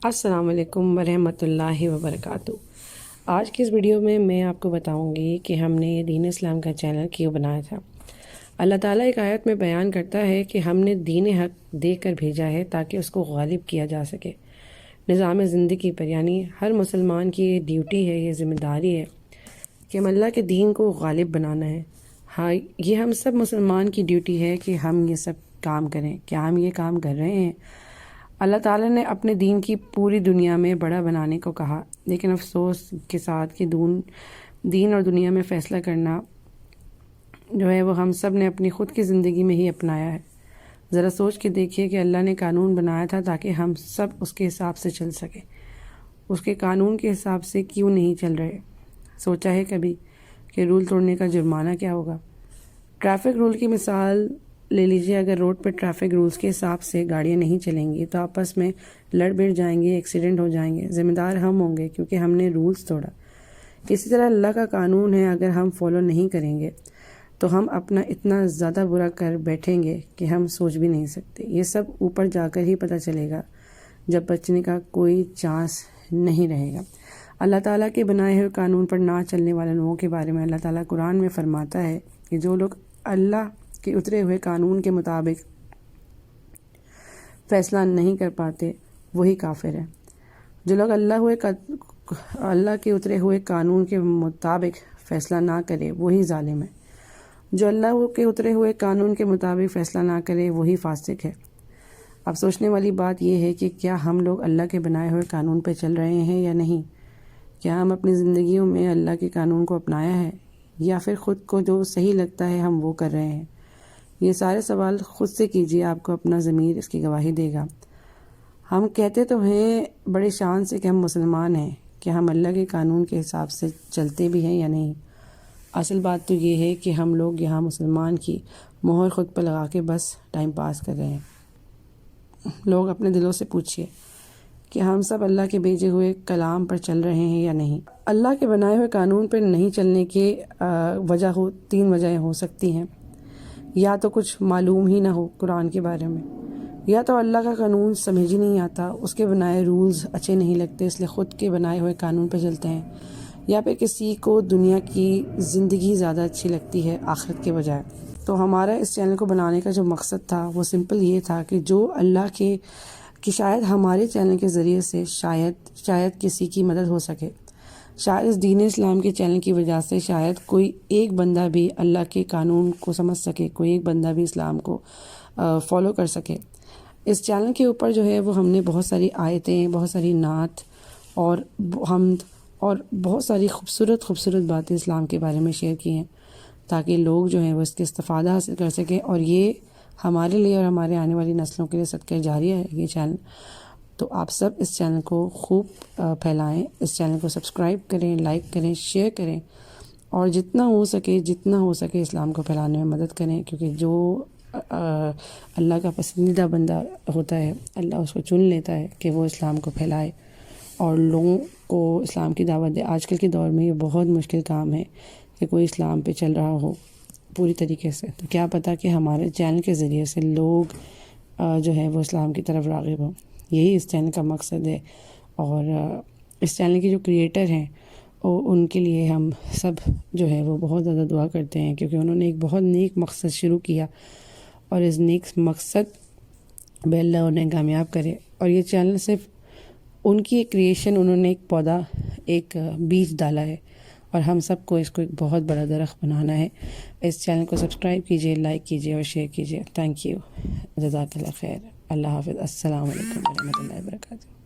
السلام علیکم ورحمۃ اللہ وبرکاتہ۔ آج کی اس ویڈیو میں میں آپ کو بتاؤں گی کہ ہم نے یہ دین اسلام کا چینل کیوں بنایا تھا۔ اللہ تعالیٰ ایک آیت میں بیان کرتا ہے کہ ہم نے دین حق دے کر بھیجا ہے تاکہ اس کو غالب کیا جا سکے نظام زندگی پر، یعنی ہر مسلمان کی یہ ڈیوٹی ہے، یہ ذمہ داری ہے کہ ہم اللہ کے دین کو غالب بنانا ہے۔ ہاں، یہ ہم سب مسلمان کی ڈیوٹی ہے کہ ہم یہ سب کام کریں۔ کیا ہم یہ کام کر رہے ہیں؟ اللہ تعالیٰ نے اپنے دین کی پوری دنیا میں بڑا بنانے کو کہا، لیکن افسوس کے ساتھ کہ دین اور دنیا میں فیصلہ کرنا جو ہے وہ ہم سب نے اپنی خود کی زندگی میں ہی اپنایا ہے۔ ذرا سوچ کے دیکھیے کہ اللہ نے قانون بنایا تھا تاکہ ہم سب اس کے حساب سے چل سکیں، اس کے قانون کے حساب سے کیوں نہیں چل رہے؟ سوچا ہے کبھی کہ رول توڑنے کا جرمانہ کیا ہوگا؟ ٹریفک رول کی مثال لے لیجیے۔ اگر روڈ پہ ٹریفک رولز کے حساب سے گاڑیاں نہیں چلیں گی تو آپس میں لڑ بھڑ جائیں گے، ایکسیڈنٹ ہو جائیں گے۔ ذمہ دار ہم ہوں گے کیونکہ ہم نے رولز توڑا۔ اسی طرح اللہ کا قانون ہے، اگر ہم فالو نہیں کریں گے تو ہم اپنا اتنا زیادہ برا کر بیٹھیں گے کہ ہم سوچ بھی نہیں سکتے۔ یہ سب اوپر جا کر ہی پتہ چلے گا، جب بچنے کا کوئی چانس نہیں رہے گا۔ اللہ تعالیٰ کے بنائے ہوئے قانون پر نہ چلنے والے لوگوں کے بارے میں اللہ تعالیٰ قرآن میں فرماتا ہے کہ جو لوگ اللہ کے اترے ہوئے قانون کے مطابق فیصلہ نہیں کر پاتے وہی کافر ہے۔ جو لوگ اللہ کے اترے ہوئے قانون کے مطابق فیصلہ نہ کرے وہی ظالم ہے۔ جو اللہ کے اترے ہوئے قانون کے مطابق فیصلہ نہ کرے وہی فاسق ہے۔ اب سوچنے والی بات یہ ہے کہ کیا ہم لوگ اللہ کے بنائے ہوئے قانون پہ چل رہے ہیں یا نہیں؟ کیا ہم اپنی زندگیوں میں اللہ کے قانون کو اپنایا ہے یا پھر خود کو جو صحیح لگتا ہے ہم وہ کر رہے ہیں؟ یہ سارے سوال خود سے کیجیے، آپ کو اپنا ضمیر اس کی گواہی دے گا۔ ہم کہتے تو ہیں بڑے شان سے کہ ہم مسلمان ہیں، کہ ہم اللہ کے قانون کے حساب سے چلتے بھی ہیں یا نہیں؟ اصل بات تو یہ ہے کہ ہم لوگ یہاں مسلمان کی مہر خود پر لگا کے بس ٹائم پاس کر رہے ہیں۔ لوگ اپنے دلوں سے پوچھئے کہ ہم سب اللہ کے بھیجے ہوئے کلام پر چل رہے ہیں یا نہیں؟ اللہ کے بنائے ہوئے قانون پر نہیں چلنے کی تین وجہیں ہو سکتی ہیں۔ یا تو کچھ معلوم ہی نہ ہو قرآن کے بارے میں، یا تو اللہ کا قانون سمجھ ہی نہیں آتا، اس کے بنائے رولز اچھے نہیں لگتے اس لیے خود کے بنائے ہوئے قانون پہ چلتے ہیں، یا پھر کسی کو دنیا کی زندگی زیادہ اچھی لگتی ہے آخرت کے بجائے۔ تو ہمارا اس چینل کو بنانے کا جو مقصد تھا وہ سمپل یہ تھا کہ جو اللہ کہ شاید ہمارے چینل کے ذریعے سے شاید کسی کی مدد ہو سکے، شاید اس دین اسلام کے چینل کی وجہ سے شاید کوئی ایک بندہ بھی اللہ کے قانون کو سمجھ سکے، کوئی ایک بندہ بھی اسلام کو فالو کر سکے۔ اس چینل کے اوپر جو ہے وہ ہم نے بہت ساری آیتیں، بہت ساری نعت اور حمد اور بہت ساری خوبصورت باتیں اسلام کے بارے میں شیئر کی ہیں تاکہ لوگ جو ہیں وہ اس کے استفادہ حاصل کر سکیں، اور یہ ہمارے لیے اور ہمارے آنے والی نسلوں کے لیے صدقہ جاریہ ہے یہ چینل۔ تو آپ سب اس چینل کو خوب پھیلائیں، اس چینل کو سبسکرائب کریں، لائک کریں، شیئر کریں، اور جتنا ہو سکے اسلام کو پھیلانے میں مدد کریں، کیونکہ جو اللہ کا پسندیدہ بندہ ہوتا ہے اللہ اس کو چن لیتا ہے کہ وہ اسلام کو پھیلائے اور لوگوں کو اسلام کی دعوت دے۔ آج کل کے دور میں یہ بہت مشکل کام ہے کہ کوئی اسلام پہ چل رہا ہو پوری طریقے سے، تو کیا پتہ کہ ہمارے چینل کے ذریعے سے لوگ جو ہے وہ اسلام کی طرف راغب ہوں۔ یہی اس چینل کا مقصد ہے، اور اس چینل کے جو کریٹر ہیں ان کے لیے ہم سب جو ہے وہ بہت زیادہ دعا کرتے ہیں، کیونکہ انہوں نے ایک بہت نیک مقصد شروع کیا، اور اس نیک مقصد میں اللہ انہیں کامیاب کرے۔ اور یہ چینل صرف ان کی ایک کریشن، انہوں نے ایک پودا، ایک بیج ڈالا ہے، اور ہم سب کو اس کو ایک بہت بڑا درخت بنانا ہے۔ اس چینل کو سبسکرائب کیجیے، لائک کیجیے اور شیئر کیجیے۔ تھینک یو، جزاک اللہ خیر، اللہ حافظ، السلام علیکم ورحمۃ اللہ وبرکاتہ۔